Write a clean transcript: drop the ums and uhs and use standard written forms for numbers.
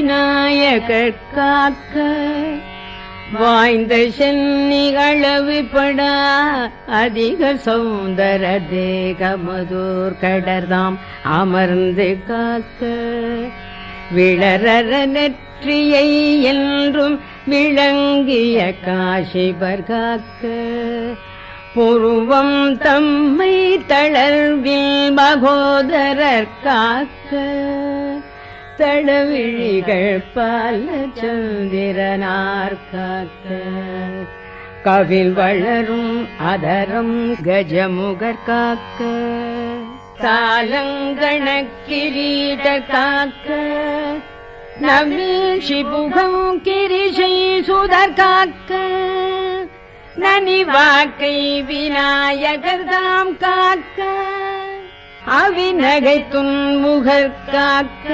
விநாயகர் காக்க வாய்ந்த சென்னிகளவிப்படா அதிக சௌந்தர தேகமதோர் கடர்தாம் அமர்ந்து காக்க விளரற நெற்றியை என்றும் விளங்கிய காசிபர் காக்க புருவம் தம்மை தளர்வில் மகோதரர் காக்க தடவிழிகள் பல சந்திரனார் காக்க கவில் வளரும் அதரம் கஜமுகர் காக்க தாலங்கண கிரீடர் காக்க நவீஷிபுகம் கிரிஷை சுதர் காக்க நனிவாக்கை விநாயகர் தாம் காக்க அவிநகை துன்முகர் காக்க